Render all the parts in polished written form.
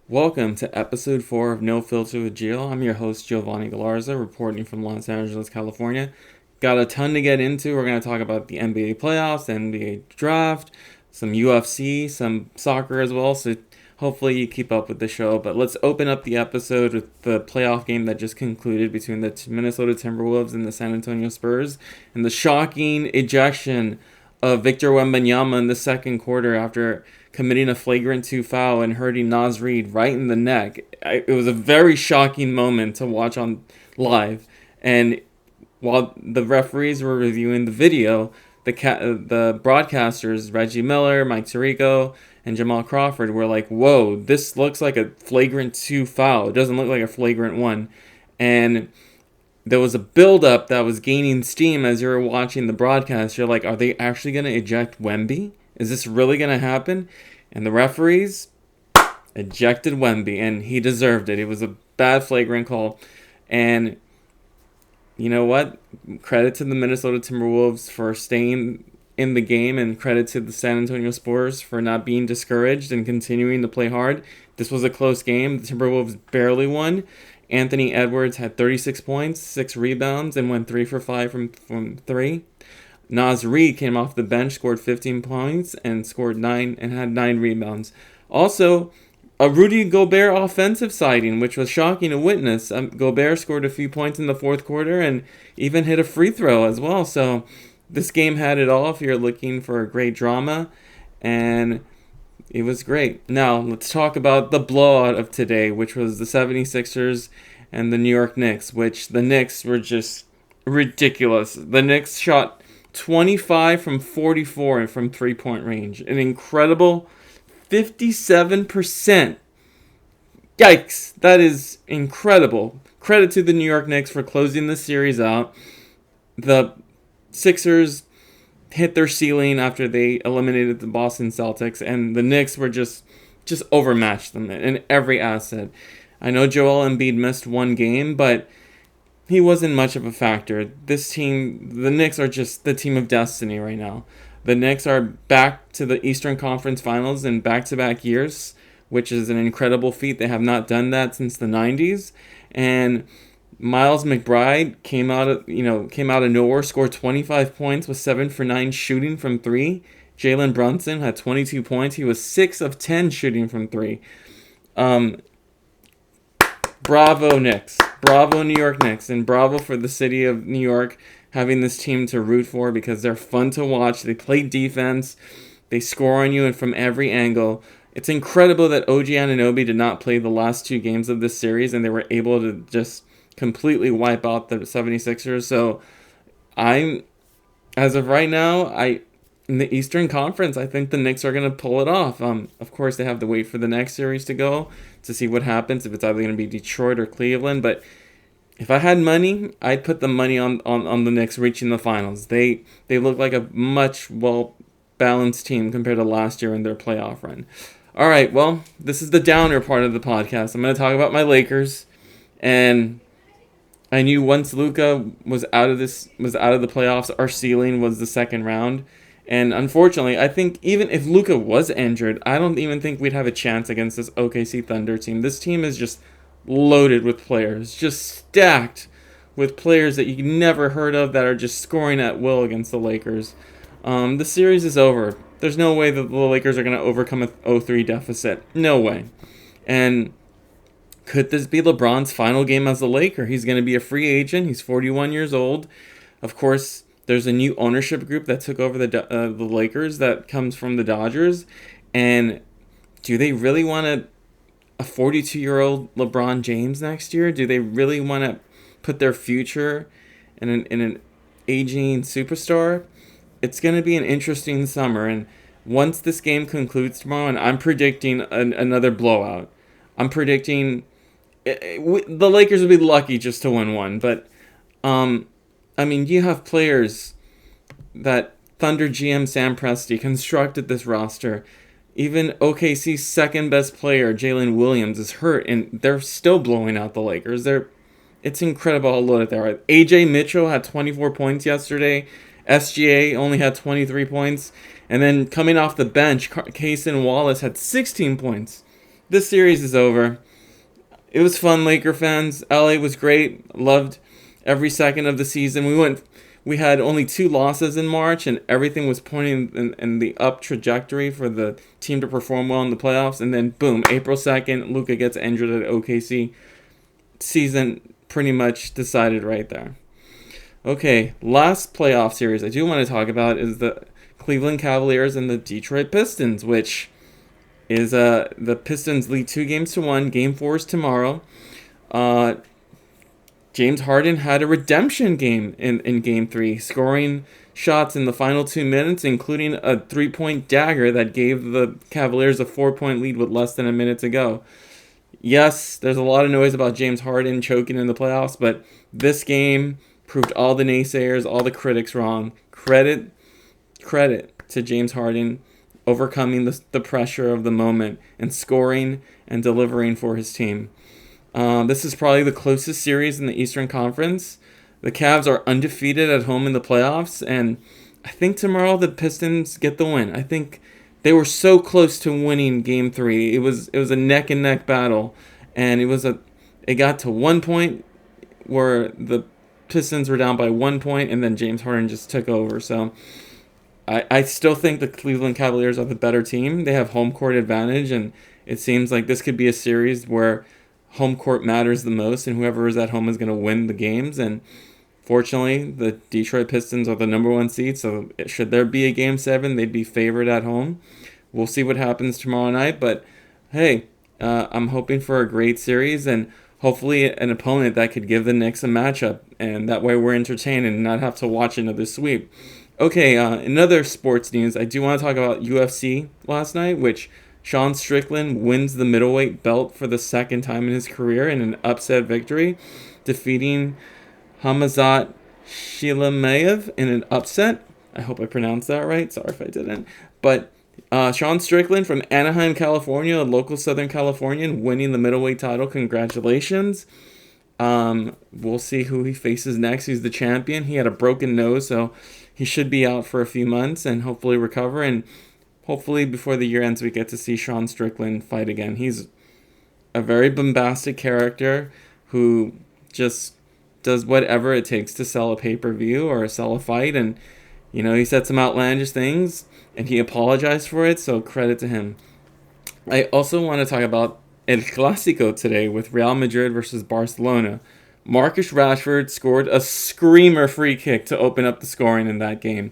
Welcome to episode 4 of No Filter with Gio. I'm your host, Giovanni Galarza, reporting from Los Angeles, California. Got a ton to get into. We're going to talk about the NBA playoffs, the NBA draft, some UFC, some soccer as well. So hopefully you keep up with the show. But let's open up the episode with the playoff game that just concluded between the Minnesota Timberwolves and the San Antonio Spurs, and the shocking ejection of Victor Wembanyama in the second quarter after committing a flagrant 2 foul and hurting Naz Reid right in the neck. It was a very shocking moment to watch on live. And while the referees were reviewing the video, the broadcasters, Reggie Miller, Mike Tirico, and Jamal Crawford, were like, whoa, this looks like a flagrant 2 foul. It doesn't look like a flagrant 1. And there was a build-up that was gaining steam as you were watching the broadcast. You're like, are they actually going to eject Wemby? Is this really going to happen? And the referees ejected Wemby, and he deserved it. It was a bad flagrant call. And you know what? Credit to the Minnesota Timberwolves for staying in the game, and credit to the San Antonio Spurs for not being discouraged and continuing to play hard. This was a close game. The Timberwolves barely won. Anthony Edwards had 36 points, 6 rebounds, and went 3 for 5 from 3. Naz Reid came off the bench, scored 15 points, and scored 9 and had 9 rebounds. Also, a Rudy Gobert offensive sighting, which was shocking to witness. Gobert scored a few points in the fourth quarter and even hit a free throw as well. So this game had it all if you're looking for a great drama, and it was great. Now, let's talk about the blowout of today, which was the 76ers and the New York Knicks, which the Knicks were just ridiculous. The Knicks shot 25 from 44 from three-point range. An incredible 57%. Yikes, that is incredible. Credit to the New York Knicks for closing the series out. The Sixers hit their ceiling after they eliminated the Boston Celtics, and the Knicks were just overmatched them in every asset. I know Joel Embiid missed one game, but he wasn't much of a factor. This team, the Knicks, are just the team of destiny right now. The Knicks are back to the Eastern Conference Finals in back-to-back years, which is an incredible feat. They have not done that since the 90s. And Miles McBride came out of nowhere, scored 25 points with 7 for 9 shooting from 3. Jalen Brunson had 22 points. He was 6 of 10 shooting from 3. Bravo Knicks. Bravo New York Knicks. And bravo for the city of New York having this team to root for, because they're fun to watch. They play defense. They score on you and from every angle. It's incredible that OG Anunoby did not play the last 2 games of this series, and they were able to just completely wipe out the 76ers. So as of right now, in the Eastern Conference, I think the Knicks are going to pull it off. Of course, they have to wait for the next series to go to see what happens, if it's either going to be Detroit or Cleveland. But if I had money, I'd put the money on the Knicks reaching the finals. They look like a much well-balanced team compared to last year in their playoff run. All right, well, this is the downer part of the podcast. I'm going to talk about my Lakers, and I knew once Luka was out of the playoffs, our ceiling was the second round. And unfortunately, I think even if Luka was injured, I don't even think we'd have a chance against this OKC Thunder team. This team is just loaded with players, just stacked with players that you never heard of that are just scoring at will against the Lakers. The series is over. There's no way that the Lakers are going to overcome a 0-3 deficit. No way. And could this be LeBron's final game as a Laker? He's going to be a free agent. He's 41 years old. Of course, there's a new ownership group that took over the Lakers that comes from the Dodgers. And do they really want a 42-year-old LeBron James next year? Do they really want to put their future in an aging superstar? It's going to be an interesting summer. And once this game concludes tomorrow, and I'm predicting another blowout. I'm predicting the Lakers will be lucky just to win one. But you have players that Thunder GM Sam Presti constructed this roster. Even OKC's second best player, Jalen Williams, is hurt, and they're still blowing out the Lakers. It's incredible how loaded they are. AJ Mitchell had 24 points yesterday. SGA only had 23 points. And then coming off the bench, Cason Wallace had 16 points. this series is over. It was fun, Laker fans. LA was great. Loved every second of the season. We had only 2 losses in March, and everything was pointing in the up trajectory for the team to perform well in the playoffs. And then, boom, April 2nd, Luka gets injured at OKC. Season pretty much decided right there. Okay, last playoff series I do want to talk about is the Cleveland Cavaliers and the Detroit Pistons, which is the Pistons lead 2-1. Game 4 is tomorrow. James Harden had a redemption game in Game 3, scoring shots in the final 2 minutes, including a 3-point dagger that gave the Cavaliers a 4-point lead with less than a minute to go. Yes, there's a lot of noise about James Harden choking in the playoffs, but this game proved all the naysayers, all the critics wrong. Credit to James Harden overcoming the pressure of the moment and scoring and delivering for his team. This is probably the closest series in the Eastern Conference. The Cavs are undefeated at home in the playoffs, and I think tomorrow the Pistons get the win. I think they were so close to winning Game 3. It was a neck and neck battle, and it got to 1 point where the Pistons were down by 1 point, and then James Harden just took over. So I still think the Cleveland Cavaliers are the better team. They have home court advantage, and it seems like this could be a series where home court matters the most, and whoever is at home is going to win the games. And fortunately, the Detroit Pistons are the number 1 seed, so should there be a Game 7, they'd be favored at home. We'll see what happens tomorrow night, but hey, I'm hoping for a great series, and hopefully an opponent that could give the Knicks a matchup, and that way we're entertained and not have to watch another sweep. Okay, in other sports news, I do want to talk about UFC last night, which Sean Strickland wins the middleweight belt for the second time in his career in an upset victory, defeating Hamzat Shimaev in an upset. I hope I pronounced that right. Sorry if I didn't. But Sean Strickland from Anaheim, California, a local Southern Californian, winning the middleweight title. Congratulations. We'll see who he faces next. He's the champion. He had a broken nose, so he should be out for a few months and hopefully recover. And hopefully before the year ends, we get to see Sean Strickland fight again. He's a very bombastic character who just does whatever it takes to sell a pay-per-view or sell a fight. And, he said some outlandish things, and he apologized for it, so credit to him. I also want to talk about El Clasico today with Real Madrid versus Barcelona. Marcus Rashford scored a screamer free kick to open up the scoring in that game.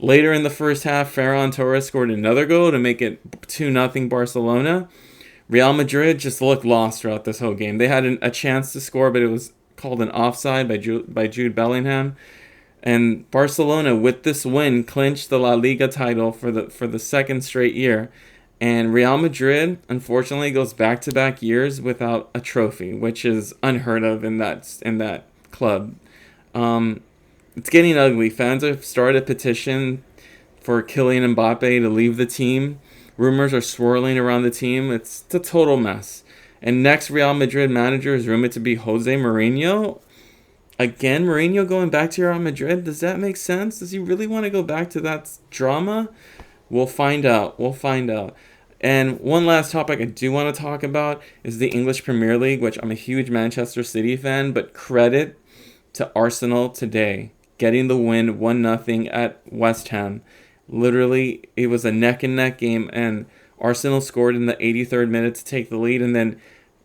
Later in the first half, Ferran Torres scored another goal to make it 2-0 Barcelona. Real Madrid just looked lost throughout this whole game. They had a chance to score, but it was called an offside by Jude Bellingham. And Barcelona, with this win, clinched the La Liga title for the second straight year. And Real Madrid, unfortunately, goes back-to-back years without a trophy, which is unheard of in that club. It's getting ugly. Fans have started a petition for Kylian Mbappe to leave the team. Rumors are swirling around the team. It's a total mess. And next Real Madrid manager is rumored to be Jose Mourinho. Again, Mourinho going back to Real Madrid? Does that make sense? Does he really want to go back to that drama? We'll find out. And one last topic I do want to talk about is the English Premier League, which I'm a huge Manchester City fan, but credit to Arsenal today, getting the win 1-0 at West Ham. Literally, it was a neck-and-neck game, and Arsenal scored in the 83rd minute to take the lead, and then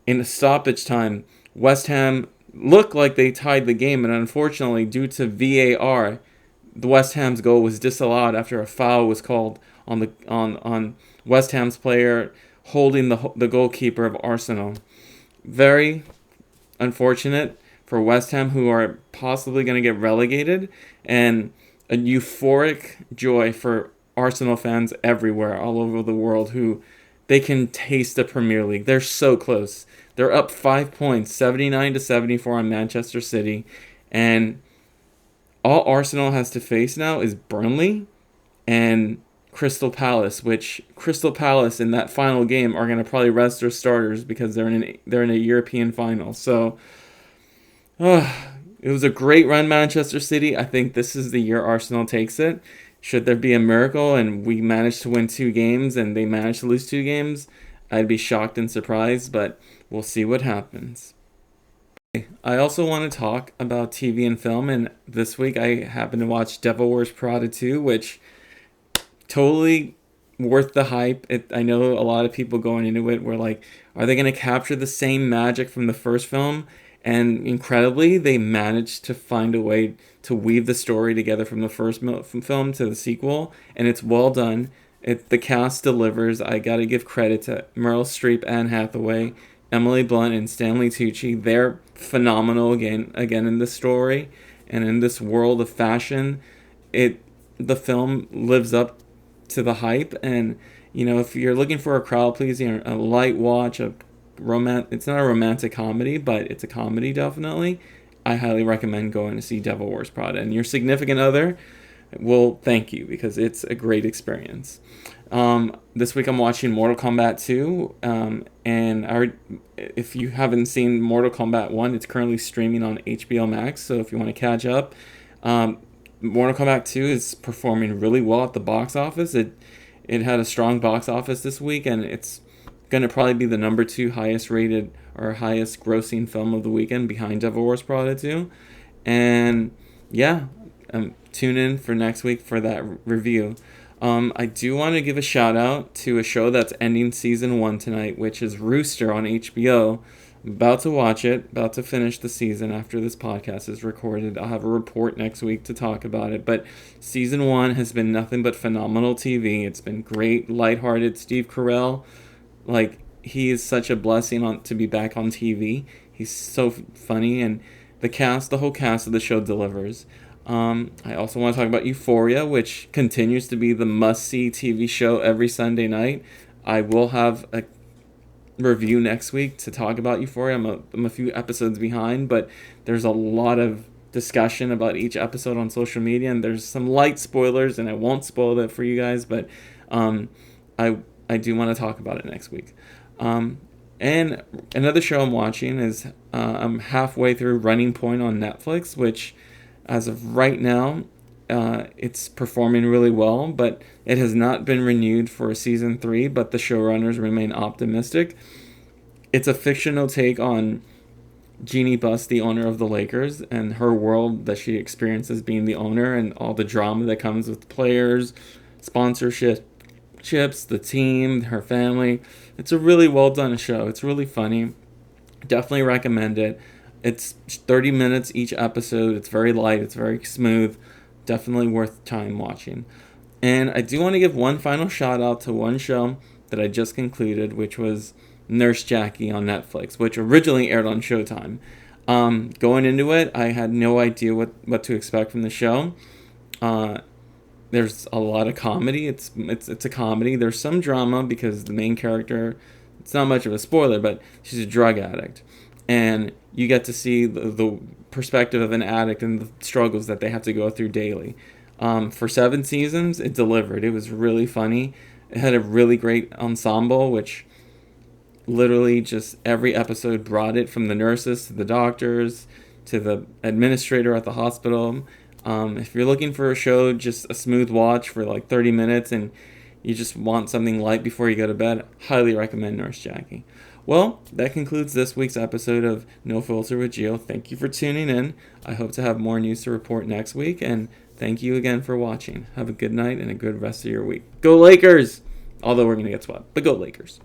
in the stoppage time, West Ham looked like they tied the game, and unfortunately, due to VAR, the West Ham's goal was disallowed after a foul was called on West Ham's player holding the goalkeeper of Arsenal. Very unfortunate for West Ham, who are possibly going to get relegated, and a euphoric joy for Arsenal fans everywhere, all over the world, who they can taste the Premier League. They're so close. They're up 5 points, 79-74 on Manchester City, and all Arsenal has to face now is Burnley and Crystal Palace, which Crystal Palace in that final game are going to probably rest their starters because they're in a European final. So it was a great run, Manchester City. I think this is the year Arsenal takes it. Should there be a miracle and we manage to win 2 games and they manage to lose 2 games, I'd be shocked and surprised, but we'll see what happens. I also want to talk about TV and film, and this week I happened to watch Devil Wears Prada 2, which totally worth the hype. I know a lot of people going into it were like, are they going to capture the same magic from the first film? And incredibly, they managed to find a way to weave the story together from the first film to the sequel, and it's well done. The cast delivers. I got to give credit to Meryl Streep, Anne Hathaway, Emily Blunt, and Stanley Tucci. They're phenomenal again in this story and in this world of fashion. The film lives up to the hype, and if you're looking for a crowd pleasing, a light watch, it's not a romantic comedy, but it's a comedy definitely. I highly recommend going to see Devil Wears Prada, and your significant other will thank you because it's a great experience. This week I'm watching Mortal Kombat 2, if you haven't seen Mortal Kombat 1, it's currently streaming on HBO Max, so if you want to catch up, Mortal Kombat 2 is performing really well at the box office. It had a strong box office this week, and it's going to probably be the number 2 highest rated or highest grossing film of the weekend behind Devil Wears Prada 2. And yeah, tune in for next week for that review. I do want to give a shout out to a show that's ending season 1 tonight, which is Rooster on HBO. I'm about to watch it, about to finish the season after this podcast is recorded. I'll have a report next week to talk about it. But season 1 has been nothing but phenomenal TV. It's been great, lighthearted. Steve Carell, he is such a blessing to be back on TV. He's so funny, and the whole cast of the show delivers. I also want to talk about Euphoria, which continues to be the must-see TV show every Sunday night. I will have a review next week to talk about Euphoria. I'm a few episodes behind, but there's a lot of discussion about each episode on social media, and there's some light spoilers, and I won't spoil that for you guys, but I do want to talk about it next week. And another show I'm watching is I'm halfway through Running Point on Netflix, which as of right now, it's performing really well, but it has not been renewed for season 3, but the showrunners remain optimistic. It's a fictional take on Jeannie Buss, the owner of the Lakers, and her world that she experiences being the owner and all the drama that comes with players, sponsorships, the team, her family. It's a really well done show. It's really funny. Definitely recommend it. It's 30 minutes each episode. It's very light. It's very smooth. Definitely worth time watching. And I do want to give one final shout out to one show that I just concluded, which was Nurse Jackie on Netflix, which originally aired on Showtime. Going into it, I had no idea what to expect from the show. There's a lot of comedy. It's a comedy. There's some drama because the main character, it's not much of a spoiler, but she's a drug addict. And you get to see the perspective of an addict and the struggles that they have to go through daily. For 7 seasons, it delivered. It was really funny. It had a really great ensemble, which literally just every episode brought it, from the nurses to the doctors to the administrator at the hospital. If you're looking for a show, just a smooth watch for 30 minutes and you just want something light before you go to bed, highly recommend Nurse Jackie. Well, that concludes this week's episode of No Filter with Gio. Thank you for tuning in. I hope to have more news to report next week, and thank you again for watching. Have a good night and a good rest of your week. Go Lakers! Although we're going to get swept, but go Lakers.